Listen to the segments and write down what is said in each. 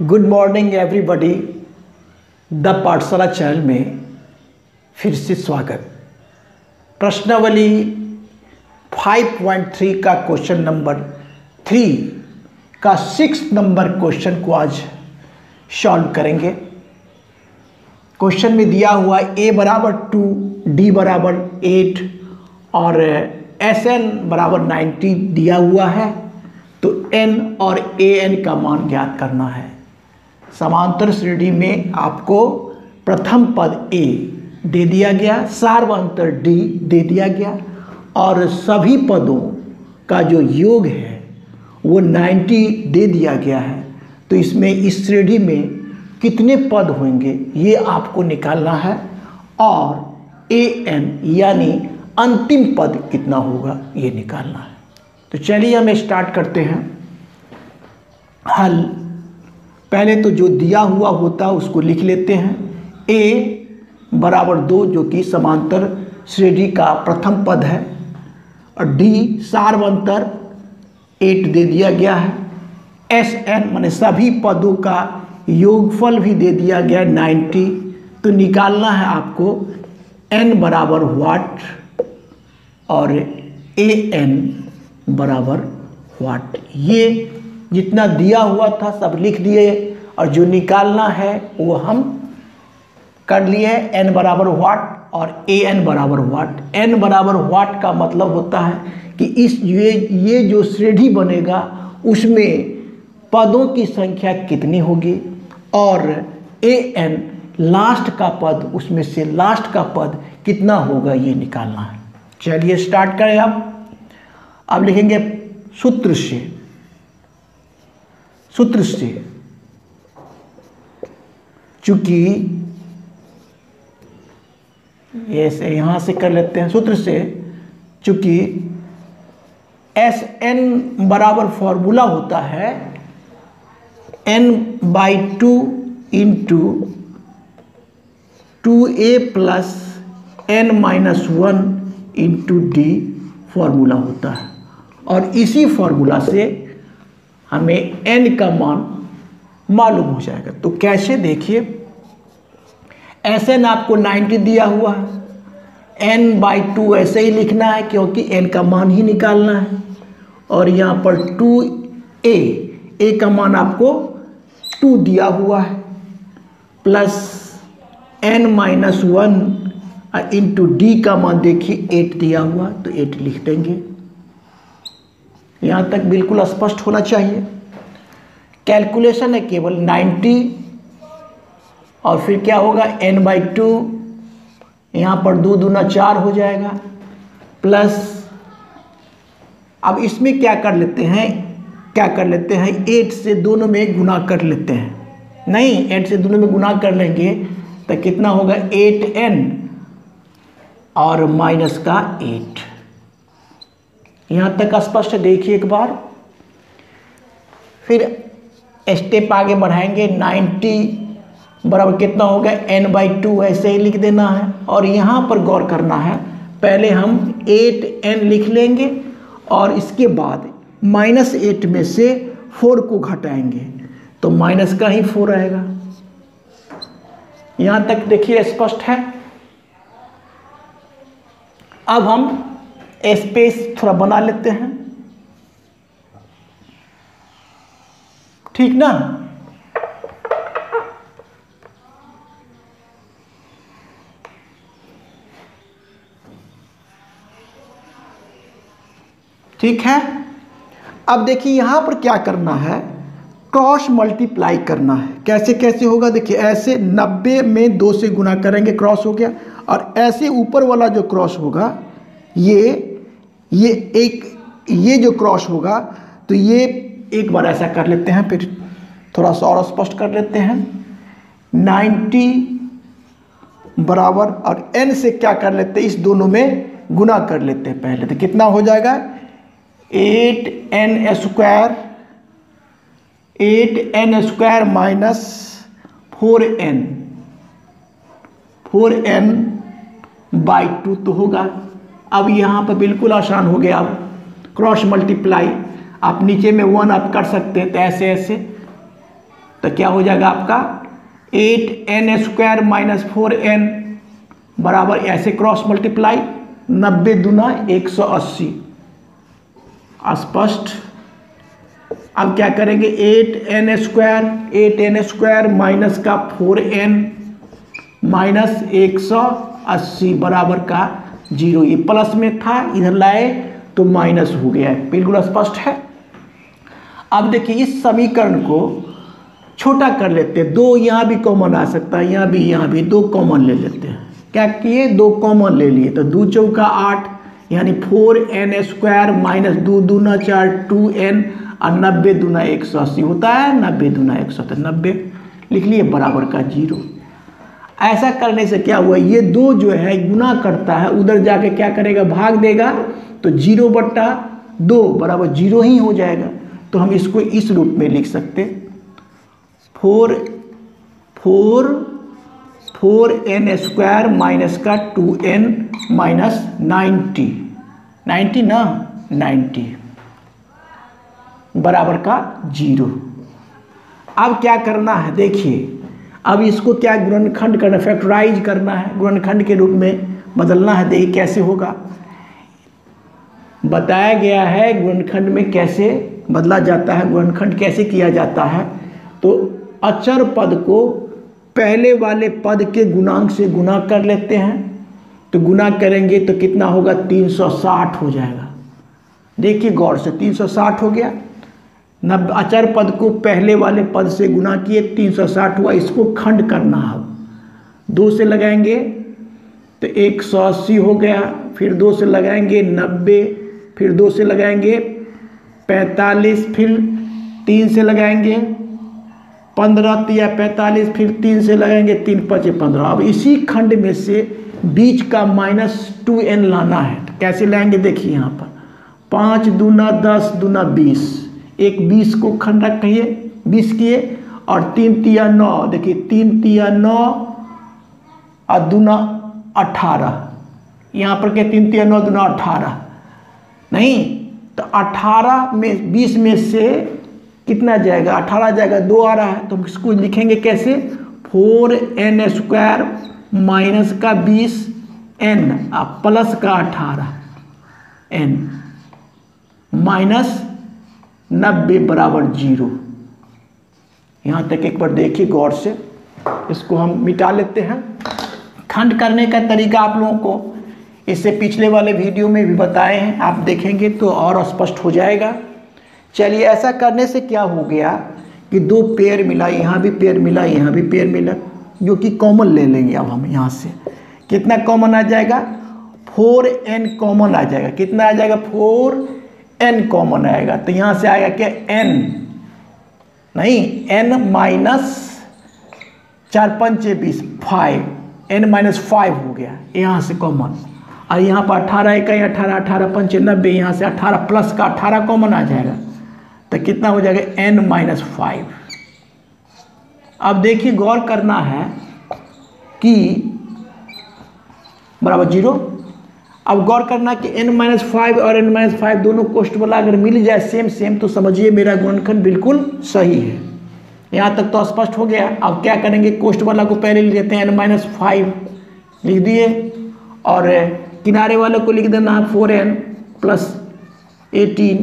Good morning everybody. The पाठशाला channel में फिर से स्वागत। प्रश्नावली 5.3 का क्वेश्चन नंबर 3 का 6 नंबर क्वेश्चन को आज सॉल्व करेंगे। क्वेश्चन में दिया हुआ a बराबर 2, d बराबर 8 और sn बराबर 90 दिया हुआ है, तो n और an का मान ज्ञात करना है। समांतर श्रेणी में आपको प्रथम पद a दे दिया गया, सार्वंतर d दे दिया गया और सभी पदों का जो योग है वो 90 दे दिया गया है। तो इसमें इस श्रेणी में कितने पद होंगे ये आपको निकालना है और an यानी अंतिम पद कितना होगा ये निकालना है। तो चलिए हम स्टार्ट करते हैं हल। पहले तो जो दिया हुआ होता है उसको लिख लेते हैं। a बराबर 2 जो कि समांतर श्रेणी का प्रथम पद है और d सार्वंतर 8 दे दिया गया है। sn माने सभी पदों का योगफल भी दे दिया गया 90। तो निकालना है आपको n बराबर व्हाट और an बराबर व्हाट। ये जितना दिया हुआ था सब लिख दिए और जो निकालना है वो हम कर लिए हैं। n बराबर व्हाट और an बराबर व्हाट। n बराबर व्हाट का मतलब होता है कि ये जो श्रेणी बनेगा उसमें पदों की संख्या कितनी होगी और an लास्ट का पद, उसमें से लास्ट का पद कितना होगा ये निकालना है। चलिए स्टार्ट करें। अब लिखेंगे सूत्र से चूंकि ऐसे यहां से कर लेते हैं। सूत्र से चूंकि Sn बराबर फॉर्मूला होता है n/2 into 2a plus n-1 into d formula होता है और इसी फॉर्मूला से हमें n का मान मालूम हो जाएगा। तो कैसे, देखिए Sn आपको 90 दिया हुआ है, n/2 ऐसे ही लिखना है क्योंकि n का मान ही निकालना है और यहाँ पर 2a का मान आपको 2 दिया हुआ है प्लस n-1 इंटू d का मान देखिए 8 दिया हुआ, तो 8 लिख देंगे। यहाँ तक बिल्कुल स्पष्ट होना चाहिए। कैलकुलेशन है केवल 90 और फिर क्या होगा n/2, यहाँ पर 2 दूना 4 हो जाएगा प्लस, अब इसमें क्या कर लेते हैं 8 से दोनों में गुना कर लेते हैं। नहीं, 8 से दोनों में गुना कर लेंगे तो कितना होगा 8n और माइनस का 8। यहाँ तक स्पष्ट देखिए एक बार। फिर स्टेप आगे बढ़ाएंगे। 90 बराबर कितना होगा n/2 ऐसे ही लिख देना है और यहाँ पर गौर करना है। पहले हम 8n लिख लेंगे और इसके बाद -8 में से 4 को घटाएंगे तो माइनस का ही 4 आएगा। यहाँ तक देखिए स्पष्ट है। अब हम स्पेस थोड़ा बना लेते हैं, ठीक ना। ठीक है। अब देखिए यहां पर क्या करना है, क्रॉस मल्टीप्लाई करना है। कैसे होगा देखिए, ऐसे 90 में 2 से गुना करेंगे, क्रॉस हो गया, और ऐसे ऊपर वाला जो क्रॉस होगा ये जो क्रॉस होगा तो ये एक बार ऐसा कर लेते हैं, फिर थोड़ा सा और स्पष्ट कर लेते हैं। 90 बराबर और n से क्या कर लेते हैं, इस दोनों में गुना कर लेते हैं पहले। तो कितना हो जाएगा 8n स्क्वायर माइनस 4n/2 तो होगा। अब यहाँ पर बिल्कुल आसान हो गया। अब क्रॉस मल्टीप्लाई आप नीचे में 1 आप कर सकते हैं, तो ऐसे तो क्या हो जाएगा आपका 8n² माइनस 4n बराबर ऐसे क्रॉस मल्टीप्लाई 90 दूना 180। स्पष्ट। अब क्या करेंगे 8n² माइनस का 4n माइनस 180 बराबर का 0। ये प्लस में था, इधर लाए तो माइनस हो गया है। बिल्कुल स्पष्ट है। अब देखिए इस समीकरण को छोटा कर लेते हैं। 2 यहाँ भी कॉमन आ सकता है, यहाँ भी 2 कॉमन ले लेते हैं। क्या किए 2 कॉमन ले लिए तो 2 चौका 8 यानी 4n² माइनस 2 दूना 4 2n और 90 दूना 180 होता है। 90 दूना 180 90 लिख लिए बराबर का 0। ऐसा करने से क्या हुआ, ये 2 जो है गुना करता है, उधर जाके क्या करेगा भाग देगा, तो 0/2 बराबर 0 ही हो जाएगा। तो हम इसको इस रूप में लिख सकते 4n² माइनस का 2n माइनस 90 ना 90 बराबर का 0। अब क्या करना है देखिए, अब इसको क्या गुणनखंड करना, फैक्टराइज करना है, गुणनखंड के रूप में बदलना है। देखिए कैसे होगा, बताया गया है गुणनखंड में कैसे बदला जाता है, गुणनखंड कैसे किया जाता है। तो अचर पद को पहले वाले पद के गुणांक से गुना कर लेते हैं। तो गुना करेंगे तो कितना होगा 360 हो जाएगा। देखिए गौर से 360 हो गया। अचर पद को पहले वाले पद से गुना किए 360 हुआ। इसको खंड करना है, 2 से लगाएंगे तो 180 हो गया, फिर 2 से लगाएंगे 90, फिर 2 से लगाएंगे 45, फिर 3 से लगाएंगे 15 या 45, फिर 3 से लगाएंगे 3 5 15। अब इसी खंड में से बीच का -2n लाना है। तो कैसे लाएंगे देखिए यहाँ पर 5 दूना 10 दूना 20, एक 20 को खंड रखिए 20 किए और 3 तिया 9, देखिए 3 तिया 9 और दूना 18। यहाँ पर क्या 3 तिया 9 दूना 18 नहीं, तो 18 में 20 में से कितना जाएगा 18 जाएगा, 2 आ रहा है। तो इसको लिखेंगे कैसे 4n² माइनस का 20n प्लस का 18n माइनस 90 बराबर 0। यहाँ तक एक बार देखिए गौर से, इसको हम मिटा लेते हैं। खंड करने का तरीका आप लोगों को इससे पिछले वाले वीडियो में भी बताए हैं, आप देखेंगे तो और स्पष्ट हो जाएगा। चलिए ऐसा करने से क्या हो गया कि 2 पेयर मिला, यहाँ भी पेयर मिला, यहाँ भी पेयर मिला, जो कि कॉमन ले लेंगे। अब हम यहाँ से कितना कॉमन आ जाएगा 4n कॉमन आ जाएगा। कितना आ जाएगा 4n कॉमन आएगा। तो यहाँ से आएगा क्या n नहीं n माइनस 4 5 20 5 n माइनस 5 हो गया यहाँ से कॉमन। और यहाँ पर 18 इकाई 18 18 5 90, यहाँ से 18 प्लस का 18 कॉमन आ जाएगा। तो कितना हो जाएगा n माइनस 5। अब देखिए गौर करना है कि बराबर 0। अब गौर करना कि n माइनस 5 और n माइनस 5 दोनों कोष्ठ वाला अगर मिल जाए सेम सेम, तो समझिए मेरा गुणनखंड बिल्कुल सही है। यहाँ तक तो स्पष्ट हो गया। अब क्या करेंगे कोष्ठ वाला को पहले लिख देते हैं, n माइनस 5 लिख दिए और किनारे वाले को लिख देना है 4n प्लस 18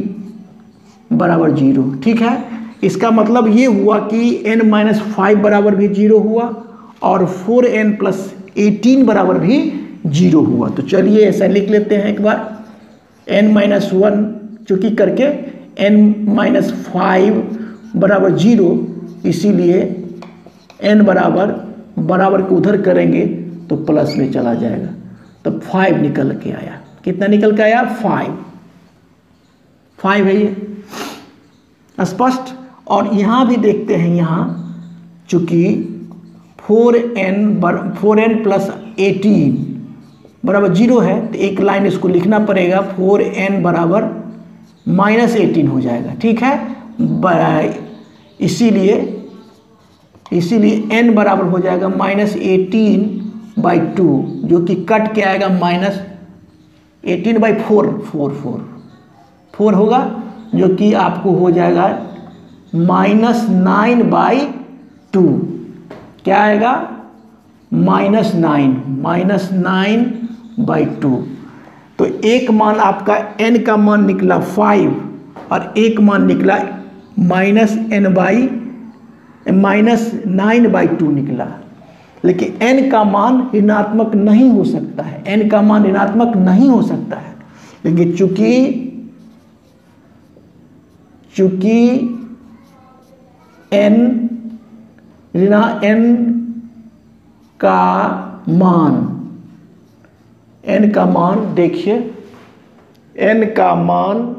बराबर 0। ठीक है, इसका मतलब ये हुआ कि n माइनस 5 बराबर भी 0 हुआ और 4n प्लस 18 बराबर भी 0 हुआ। तो चलिए ऐसा लिख लेते हैं एक बार, n माइनस 1 चूँकि करके n माइनस 5 बराबर 0, इसीलिए n बराबर को उधर करेंगे तो प्लस में चला जाएगा। तो 5 निकल के आया। कितना निकल के आया 5 है ये स्पष्ट। और यहाँ भी देखते हैं, यहाँ चूँकि 4n प्लस 18 बराबर 0 है, तो एक लाइन इसको लिखना पड़ेगा 4n बराबर माइनस 18 हो जाएगा। ठीक है, इसीलिए n बराबर हो जाएगा -18/2, जो कि कट के आएगा -18/4 होगा, जो कि आपको हो जाएगा -9/2 2, क्या आएगा -9/2। तो एक मान आपका n का मान निकला 5 और एक मान निकला -9/2 निकला। लेकिन n का मान ऋणात्मक नहीं हो सकता है, n का मान ऋणात्मक नहीं हो सकता है। लेकिन चूंकि n का मान देखिए, n का मान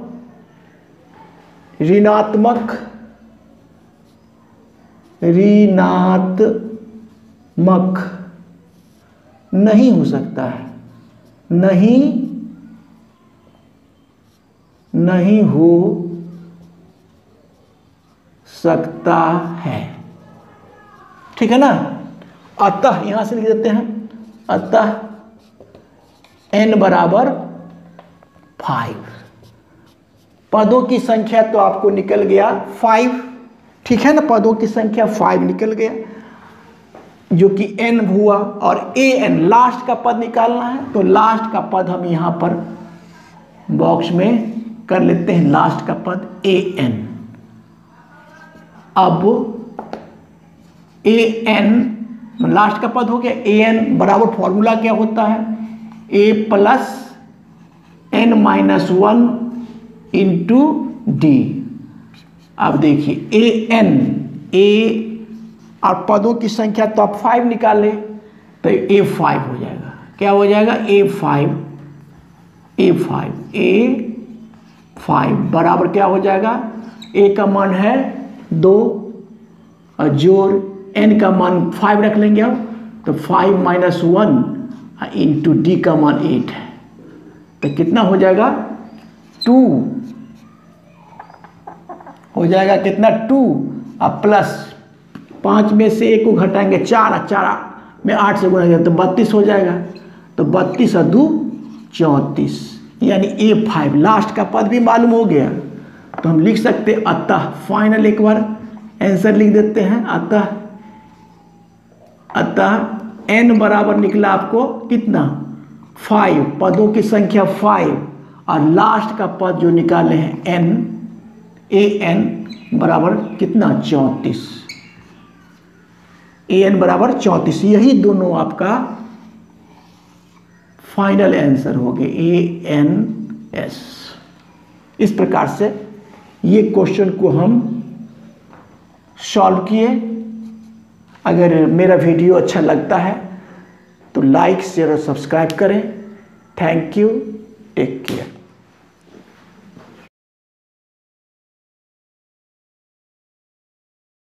ऋणात्मक नहीं हो सकता है, नहीं हो सकता है, ठीक है ना। अतः यहां से लिख देते हैं, अतः n बराबर 5। पदों की संख्या तो आपको निकल गया 5, ठीक है ना, पदों की संख्या 5 निकल गया, जो कि n हुआ। और an लास्ट का पद निकालना है, तो लास्ट का पद हम यहां पर बॉक्स में कर लेते हैं, लास्ट का पद an। अब an लास्ट का पद हो गया, an बराबर फॉर्मूला क्या होता है, a + n-1 इंटू डी। अब देखिए an और पदों की संख्या तो आप 5 निकाले, तो a5 हो जाएगा। क्या हो जाएगा, a5 बराबर क्या हो जाएगा, a का मान है 2 और जोड़ n का मान 5 रख लेंगे अब, तो 5 - 1 इंटू डी का मान 8 है, तो कितना हो जाएगा 2 हो जाएगा, कितना 2 अब प्लस 5 में से 1 को घटाएंगे 4 में 8 से गुणा किया तो 32 हो जाएगा, तो 32 और 2 34, यानी a5 लास्ट का पद भी मालूम हो गया। तो हम लिख सकते हैं अतः, फाइनल एक बार आंसर लिख देते हैं, अतः n बराबर निकला आपको कितना 5, पदों की संख्या 5 और लास्ट का पद जो निकाले हैं an बराबर कितना 34, an बराबर 34। यही दोनों आपका फाइनल आंसर हो गए ans। इस प्रकार से ये क्वेश्चन को हम सॉल्व किए। अगर मेरा वीडियो अच्छा लगता है तो लाइक शेयर और सब्सक्राइब करें। Thank you, take care.